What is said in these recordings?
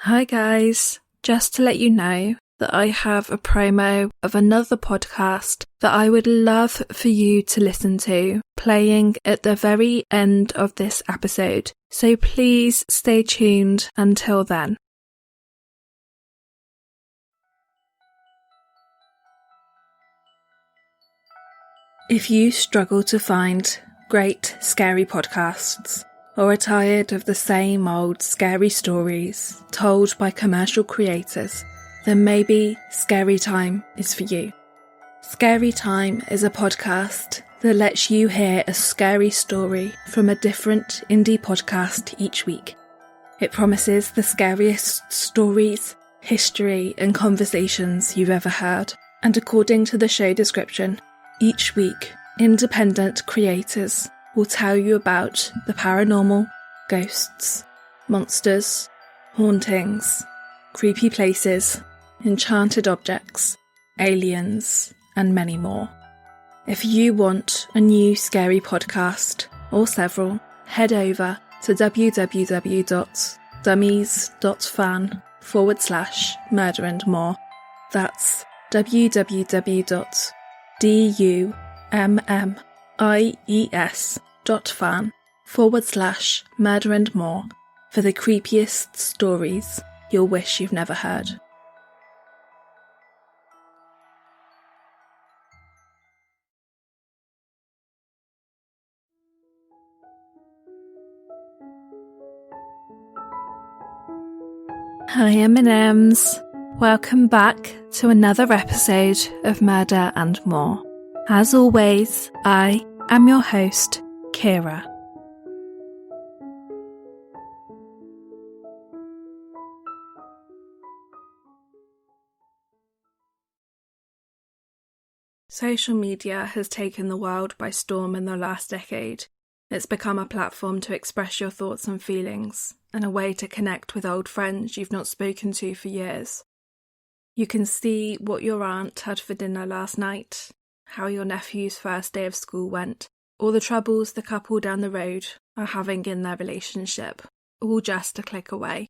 Hi guys, just to let you know that I have a promo of another podcast that I would love for you to listen to, playing at the very end of this episode, so please stay tuned until then. If you struggle to find great scary podcasts, or are tired of the same old scary stories told by commercial creators, then maybe Scary Time is for you. Scary Time is a podcast that lets you hear a scary story from a different indie podcast each week. It promises the scariest stories, history, and conversations you've ever heard. And according to the show description, each week, independent creators will tell you about the paranormal, ghosts, monsters, hauntings, creepy places, enchanted objects, aliens, and many more. If you want a new scary podcast, or several, head over to www.dummies.fan/murder and more. That's www.dummies.fan/murder and more for the creepiest stories you'll wish you've never heard. Hi M&Ms, welcome back to another episode of Murder and More. As always, I am your host, Kira. Social media has taken the world by storm in the last decade. It's become a platform to express your thoughts and feelings, and a way to connect with old friends you've not spoken to for years. You can see what your aunt had for dinner last night, how your nephew's first day of school went, or the troubles the couple down the road are having in their relationship, all just a click away.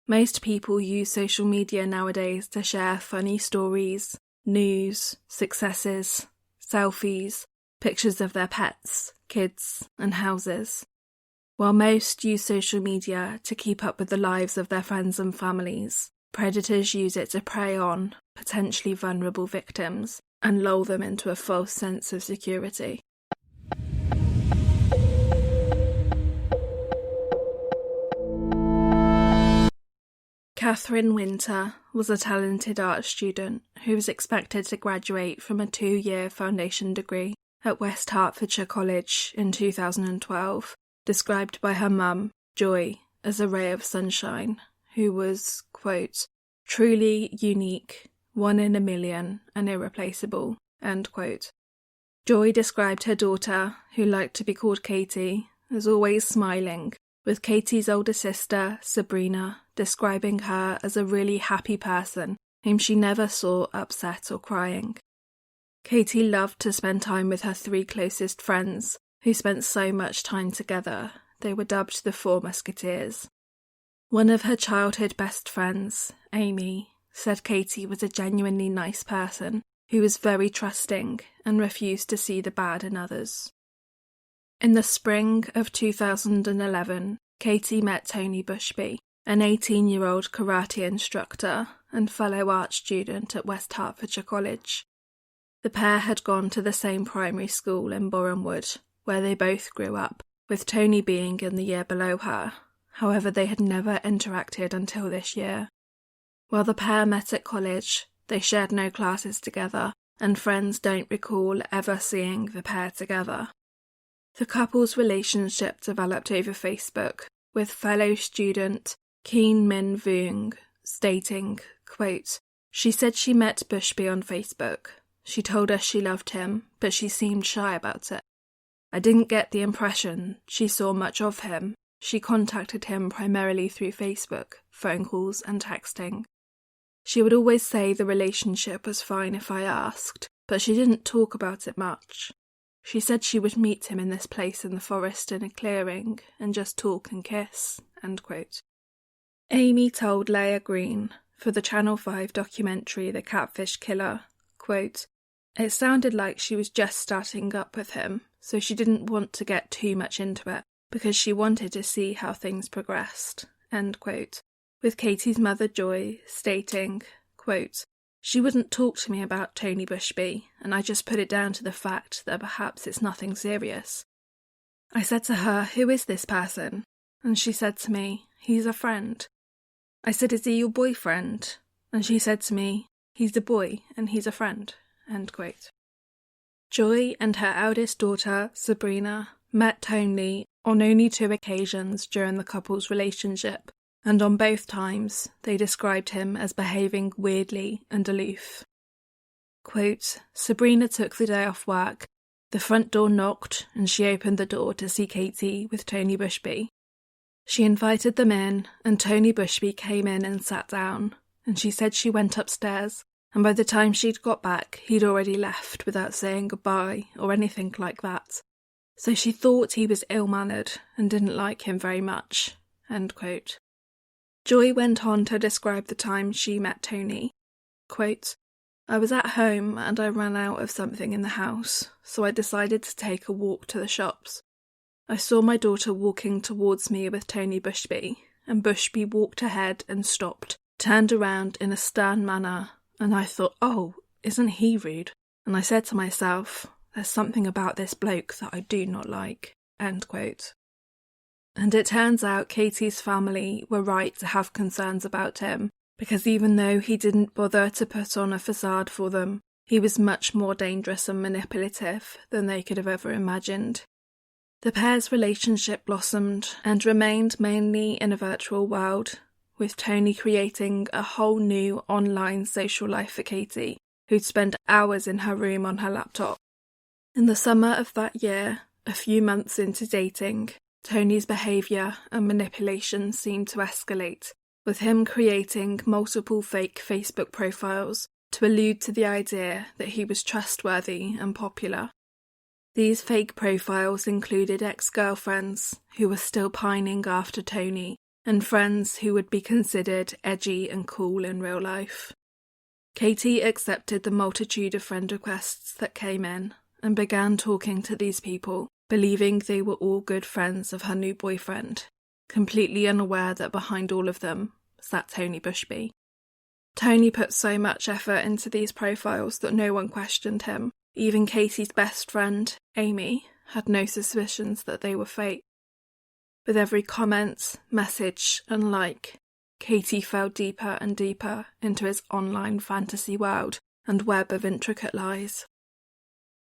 Most people use social media nowadays to share funny stories, news, successes, selfies, pictures of their pets, kids, and houses. While most use social media to keep up with the lives of their friends and families, predators use it to prey on potentially vulnerable victims and lull them into a false sense of security. Catherine Wynter was a talented art student who was expected to graduate from a 2-year foundation degree at West Hertfordshire College in 2012, described by her mum, Joy, as a ray of sunshine, who was, quote, truly unique, one in a million, and irreplaceable, end quote. Joy described her daughter, who liked to be called Katie, as always smiling, with Katie's older sister, Sabrina, describing her as a really happy person whom she never saw upset or crying. Katie loved to spend time with her 3 closest friends, who spent so much time together. They were dubbed the 4 Musketeers. One of her childhood best friends, Amy, said Katie was a genuinely nice person who was very trusting and refused to see the bad in others. In the spring of 2011, Katie met Tony Bushby, an 18-year-old karate instructor and fellow art student at West Hertfordshire College. The pair had gone to the same primary school in Bournemouth, where they both grew up, with Tony being in the year below her. However, they had never interacted until this year. While the pair met at college, they shared no classes together, and friends don't recall ever seeing the pair together. The couple's relationship developed over Facebook, with fellow student Keen Min Voong stating, quote, she said she met Bushby on Facebook. She told us she loved him, but she seemed shy about it. I didn't get the impression she saw much of him. She contacted him primarily through Facebook, phone calls and texting. She would always say the relationship was fine if I asked, but she didn't talk about it much. She said she would meet him in this place in the forest in a clearing and just talk and kiss, end quote. Amy told Leah Green for the Channel 5 documentary The Catfish Killer, quote, "It sounded like she was just starting up with him, so she didn't want to get too much into it because she wanted to see how things progressed," end quote, with Katie's mother Joy stating, quote, "She wouldn't talk to me about Tony Bushby, and I just put it down to the fact that perhaps it's nothing serious. I said to her, 'Who is this person?' And she said to me, 'He's a friend.' I said, 'Is he your boyfriend?' And she said to me, 'He's a boy and he's a friend," end quote. Joy and her eldest daughter, Sabrina, met Tony on only 2 occasions during the couple's relationship, and on both times they described him as behaving weirdly and aloof. Quote, "Sabrina took the day off work. The front door knocked and she opened the door to see Katie with Tony Bushby. She invited them in, and Tony Bushby came in and sat down, and she said she went upstairs, and by the time she'd got back, he'd already left without saying goodbye or anything like that. So she thought he was ill-mannered and didn't like him very much," end quote. Joy went on to describe the time she met Tony. Quote, "I was at home and I ran out of something in the house, so I decided to take a walk to the shops. I saw my daughter walking towards me with Tony Bushby, and Bushby walked ahead and stopped, turned around in a stern manner, and I thought, oh, isn't he rude? And I said to myself, there's something about this bloke that I do not like," end quote. And it turns out Katie's family were right to have concerns about him, because even though he didn't bother to put on a facade for them, he was much more dangerous and manipulative than they could have ever imagined. The pair's relationship blossomed and remained mainly in a virtual world, with Tony creating a whole new online social life for Katie, who'd spend hours in her room on her laptop. In the summer of that year, a few months into dating, Tony's behaviour and manipulation seemed to escalate, with him creating multiple fake Facebook profiles to allude to the idea that he was trustworthy and popular. These fake profiles included ex-girlfriends who were still pining after Tony, and friends who would be considered edgy and cool in real life. Katie accepted the multitude of friend requests that came in and began talking to these people, believing they were all good friends of her new boyfriend, completely unaware that behind all of them sat Tony Bushby. Tony put so much effort into these profiles that no one questioned him. Even Katie's best friend, Amy, had no suspicions that they were fake. With every comment, message, and like, Katie fell deeper and deeper into his online fantasy world and web of intricate lies.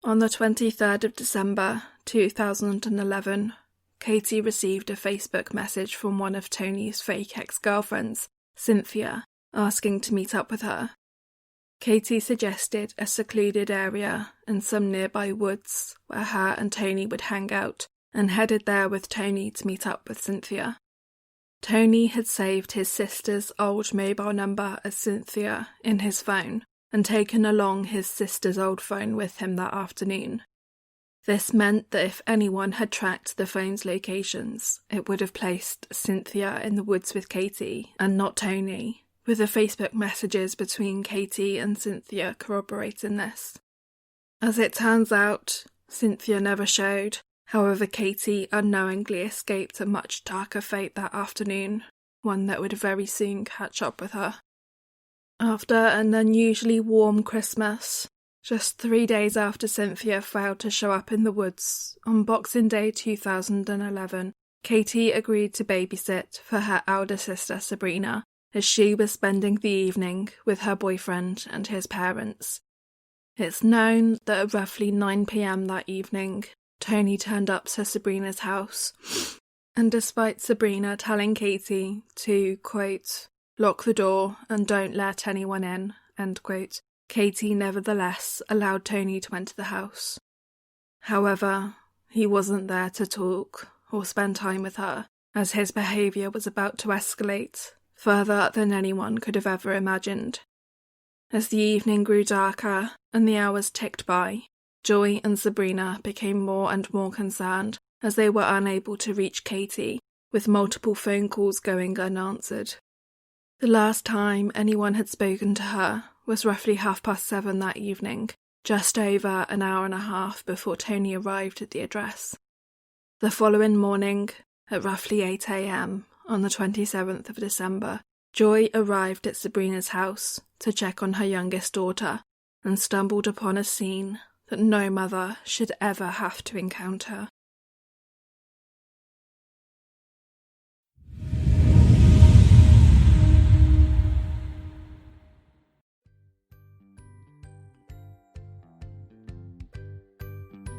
On the 23rd of December 2011, Katie received a Facebook message from one of Tony's fake ex-girlfriends, Cynthia, asking to meet up with her. Katie suggested a secluded area and some nearby woods where her and Tony would hang out, and headed there with Tony to meet up with Cynthia. Tony had saved his sister's old mobile number as Cynthia in his phone and taken along his sister's old phone with him that afternoon. This meant that if anyone had tracked the phone's locations, it would have placed Cynthia in the woods with Katie and not Tony, with the Facebook messages between Katie and Cynthia corroborating this. As it turns out, Cynthia never showed. However, Katie unknowingly escaped a much darker fate that afternoon, one that would very soon catch up with her. After an unusually warm Christmas, just 3 days after Cynthia failed to show up in the woods, on Boxing Day 2011, Katie agreed to babysit for her elder sister Sabrina, as she was spending the evening with her boyfriend and his parents. It's known that at roughly 9 p.m. that evening, Tony turned up to Sabrina's house, and despite Sabrina telling Katie to, quote, "lock the door and don't let anyone in," end quote, Katie nevertheless allowed Tony to enter the house. However, he wasn't there to talk or spend time with her, as his behaviour was about to escalate further than anyone could have ever imagined. As the evening grew darker and the hours ticked by, Joy and Sabrina became more and more concerned as they were unable to reach Katie, with multiple phone calls going unanswered. The last time anyone had spoken to her was roughly 7:30 that evening, just over an hour and a half before Tony arrived at the address. The following morning, at roughly 8 a.m. on the 27th of December, Joy arrived at Sabrina's house to check on her youngest daughter and stumbled upon a scene that no mother should ever have to encounter.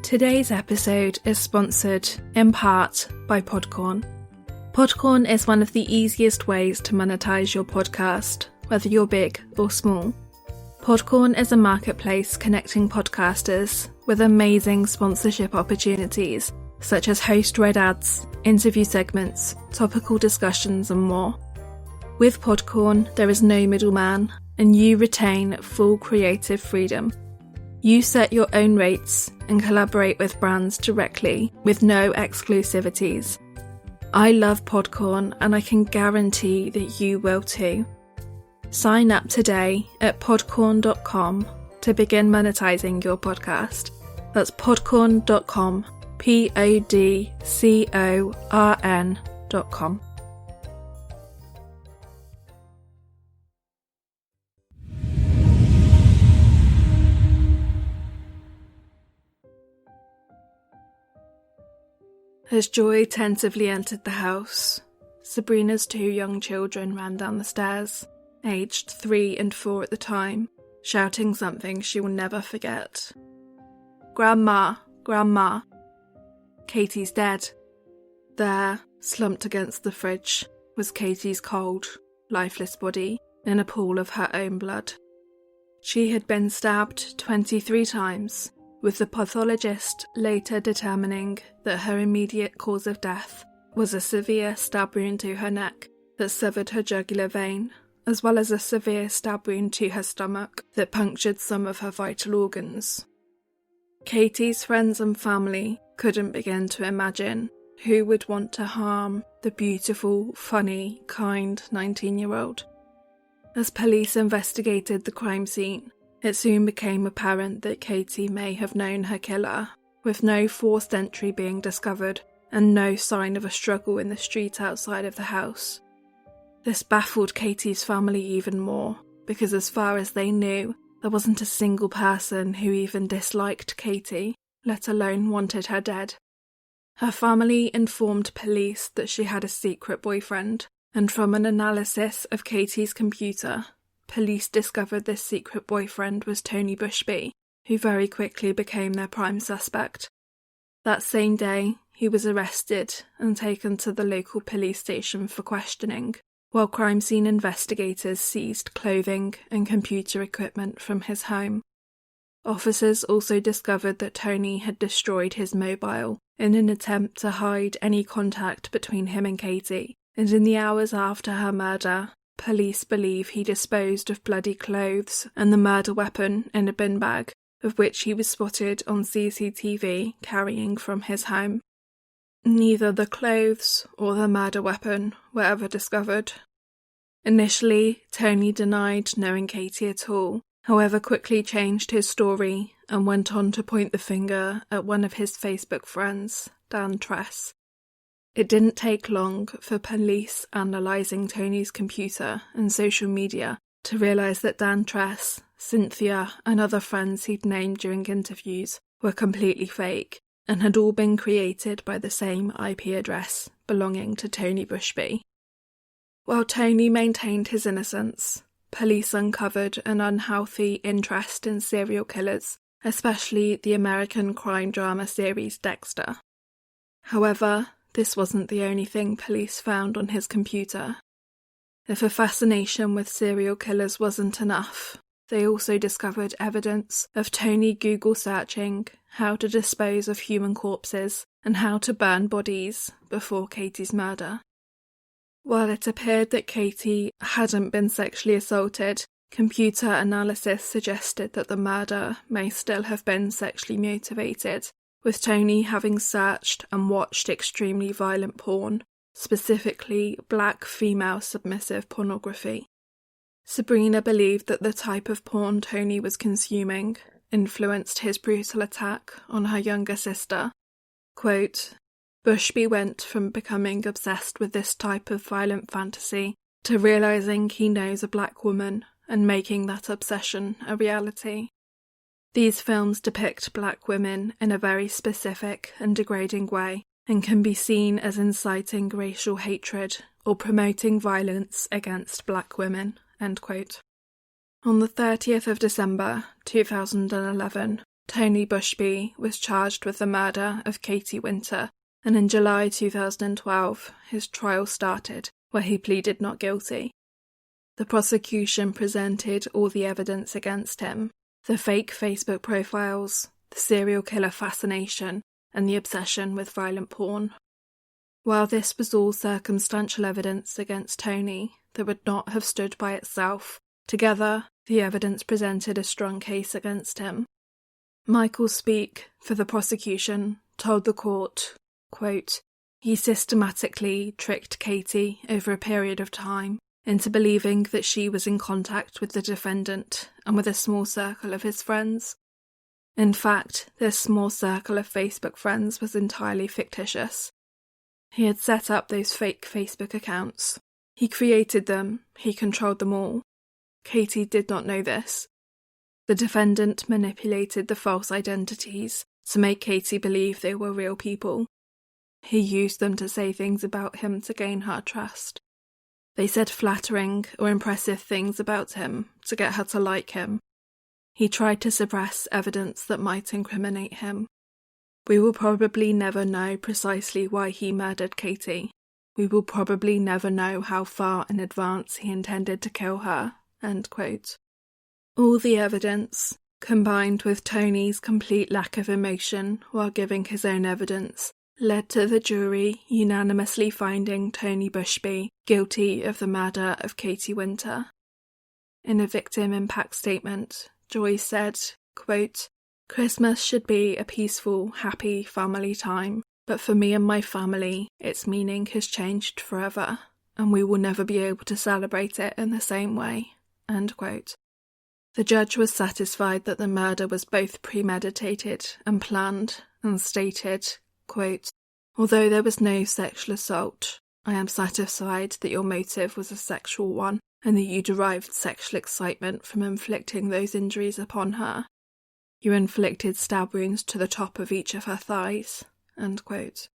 Today's episode is sponsored, in part, by Podcorn. Podcorn is one of the easiest ways to monetize your podcast, whether you're big or small. Podcorn is a marketplace connecting podcasters with amazing sponsorship opportunities, such as host-read ads, interview segments, topical discussions, and more. With Podcorn, there is no middleman, and you retain full creative freedom. You set your own rates and collaborate with brands directly with no exclusivities. I love Podcorn and I can guarantee that you will too. Sign up today at podcorn.com to begin monetizing your podcast. That's podcorn.com, podcorn.com. As Joy tentatively entered the house, Sabrina's two young children ran down the stairs, aged 3 and 4 at the time, shouting something she will never forget. "Grandma, Grandma, Katie's dead." There, slumped against the fridge, was Katie's cold, lifeless body in a pool of her own blood. She had been stabbed 23 times, with the pathologist later determining that her immediate cause of death was a severe stab wound to her neck that severed her jugular vein, as well as a severe stab wound to her stomach that punctured some of her vital organs. Katie's friends and family couldn't begin to imagine who would want to harm the beautiful, funny, kind 19-year-old. As police investigated the crime scene, it soon became apparent that Katie may have known her killer, with no forced entry being discovered and no sign of a struggle in the street outside of the house. This baffled Katie's family even more, because as far as they knew, there wasn't a single person who even disliked Katie, let alone wanted her dead. Her family informed police that she had a secret boyfriend, and from an analysis of Katie's computer, police discovered this secret boyfriend was Tony Bushby, who very quickly became their prime suspect. That same day, he was arrested and taken to the local police station for questioning, while crime scene investigators seized clothing and computer equipment from his home. Officers also discovered that Tony had destroyed his mobile in an attempt to hide any contact between him and Katie, and in the hours after her murder, police believe he disposed of bloody clothes and the murder weapon in a bin bag, of which he was spotted on CCTV carrying from his home. Neither the clothes or the murder weapon were ever discovered. Initially, Tony denied knowing Katie at all, however quickly changed his story and went on to point the finger at one of his Facebook friends, Dan Tress. It didn't take long for police analysing Tony's computer and social media to realise that Dan Tress, Cynthia and other friends he'd named during interviews were completely fake and had all been created by the same IP address belonging to Tony Bushby. While Tony maintained his innocence, police uncovered an unhealthy interest in serial killers, especially the American crime drama series Dexter. However, this wasn't the only thing police found on his computer. If a fascination with serial killers wasn't enough, they also discovered evidence of Tony Google searching how to dispose of human corpses and how to burn bodies before Katie's murder. While it appeared that Katie hadn't been sexually assaulted, computer analysis suggested that the murder may still have been sexually motivated, with Tony having searched and watched extremely violent porn, specifically black female submissive pornography. Sabrina believed that the type of porn Tony was consuming influenced his brutal attack on her younger sister. Quote, Bushby went from becoming obsessed with this type of violent fantasy to realizing he knows a black woman and making that obsession a reality. These films depict black women in a very specific and degrading way and can be seen as inciting racial hatred or promoting violence against black women. End quote. On the 30th of December 2011, Tony Bushby was charged with the murder of Katie Wynter, and in July 2012 his trial started, where he pleaded not guilty. The prosecution presented all the evidence against him: the fake Facebook profiles, the serial killer fascination, and the obsession with violent porn. While this was all circumstantial evidence against Tony that would not have stood by itself, together the evidence presented a strong case against him. Michael Speake, for the prosecution, told the court, quote, he systematically tricked Katie over a period of time into believing that she was in contact with the defendant and with a small circle of his friends. In fact, this small circle of Facebook friends was entirely fictitious. He had set up those fake Facebook accounts. He created them, he controlled them all. Katie did not know this. The defendant manipulated the false identities to make Katie believe they were real people. He used them to say things about him to gain her trust. They said flattering or impressive things about him to get her to like him. He tried to suppress evidence that might incriminate him. We will probably never know precisely why he murdered Katie. We will probably never know how far in advance he intended to kill her. End quote. All the evidence, combined with Tony's complete lack of emotion while giving his own evidence, led to the jury unanimously finding Tony Bushby guilty of the murder of Katie Wynter. In a victim impact statement, Joy said, quote, Christmas should be a peaceful, happy family time, but for me and my family, its meaning has changed forever, and we will never be able to celebrate it in the same way. End quote. The judge was satisfied that the murder was both premeditated and planned, and stated, quote, although there was no sexual assault, I am satisfied that your motive was a sexual one, and that you derived sexual excitement from inflicting those injuries upon her. You inflicted stab wounds to the top of each of her thighs. End quote.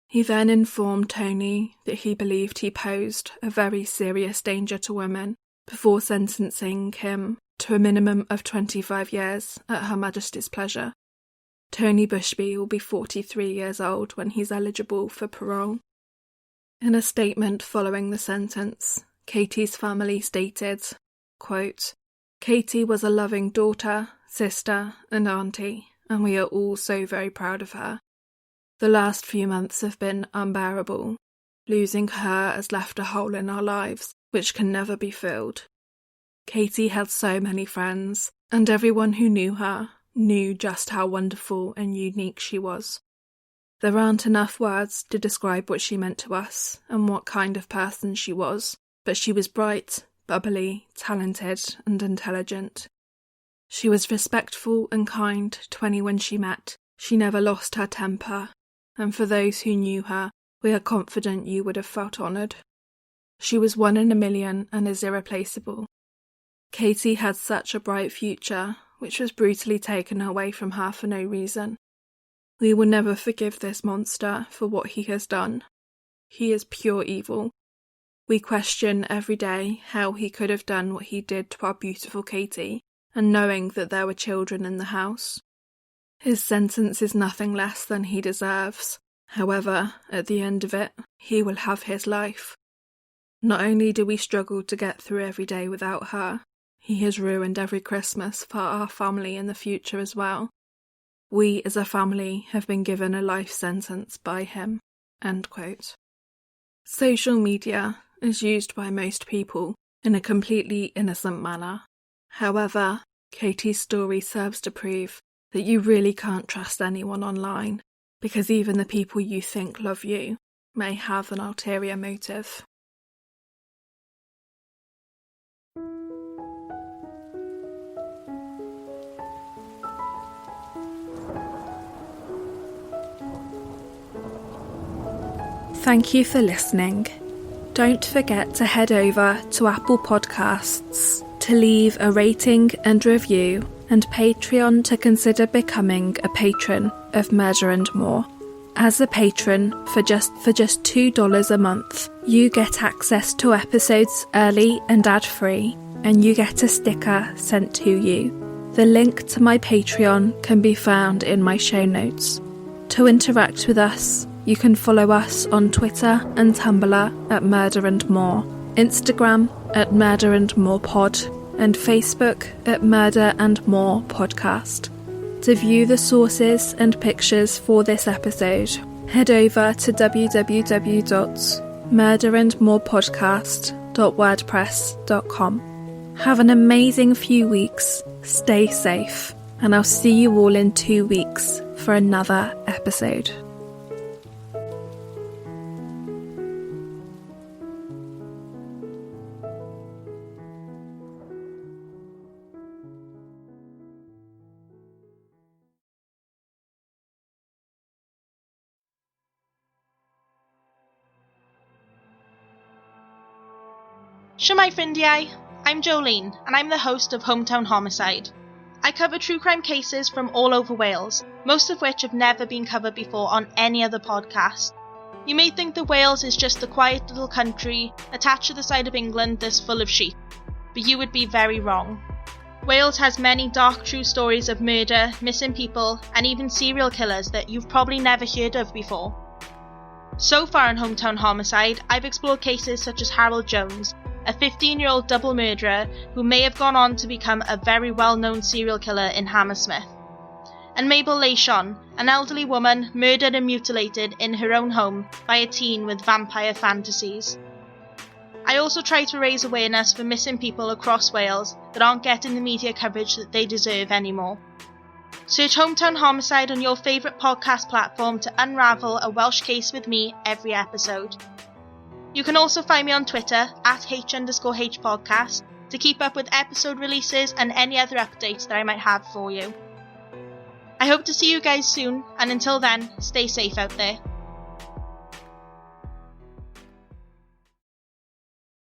He then informed Tony that he believed he posed a very serious danger to women, before sentencing him to a minimum of 25 years at Her Majesty's pleasure. Tony Bushby will be 43 years old when he's eligible for parole. In a statement following the sentence, Katie's family stated, quote, Katie was a loving daughter, sister, and auntie, and we are all so very proud of her. The last few months have been unbearable. Losing her has left a hole in our lives, which can never be filled. Katie had so many friends, and everyone who knew her knew just how wonderful and unique she was. There aren't enough words to describe what she meant to us and what kind of person she was, but she was bright, bubbly, talented, and intelligent. She was respectful and kind to anyone she met. She never lost her temper, and for those who knew her, we are confident you would have felt honoured. She was 1 in a million and is irreplaceable. Katie had such a bright future, which was brutally taken away from her for no reason. We will never forgive this monster for what he has done. He is pure evil. We question every day how he could have done what he did to our beautiful Katie, and knowing that there were children in the house. His sentence is nothing less than he deserves. However, at the end of it, he will have his life. Not only do we struggle to get through every day without her, he has ruined every Christmas for our family in the future as well. We as a family have been given a life sentence by him. End quote. Social media is used by most people in a completely innocent manner. However, Katie's story serves to prove that you really can't trust anyone online, because even the people you think love you may have an ulterior motive. Thank you for listening. Don't forget to head over to Apple Podcasts to leave a rating and review, and Patreon to consider becoming a patron of Murder and More. As a patron, for just $2 a month, you get access to episodes early and ad-free, and you get a sticker sent to you. The link to my Patreon can be found in my show notes. To interact with us, you can follow us on Twitter and Tumblr at Murder and More, Instagram at Murder and More Pod, and Facebook at Murder and More Podcast. To view the sources and pictures for this episode, head over to www.murderandmorepodcast.wordpress.com. Have an amazing few weeks, stay safe, and I'll see you all in 2 weeks for another episode. Shwmai ffrindiau, I'm Jolene and I'm the host of Hometown Homicide. I cover true crime cases from all over Wales, most of which have never been covered before on any other podcast. You may think that Wales is just a quiet little country attached to the side of England that's full of sheep, but you would be very wrong. Wales has many dark true stories of murder, missing people, and even serial killers that you've probably never heard of before. So far in Hometown Homicide, I've explored cases such as Harold Jones, a 15-year-old double murderer who may have gone on to become a very well-known serial killer in Hammersmith, and Mabel Leishon, an elderly woman murdered and mutilated in her own home by a teen with vampire fantasies. I also try to raise awareness for missing people across Wales that aren't getting the media coverage that they deserve anymore. Search Hometown Homicide on your favourite podcast platform to unravel a Welsh case with me every episode. You can also find me on Twitter at H_H podcast to keep up with episode releases and any other updates that I might have for you. I hope to see you guys soon, and until then, stay safe out there.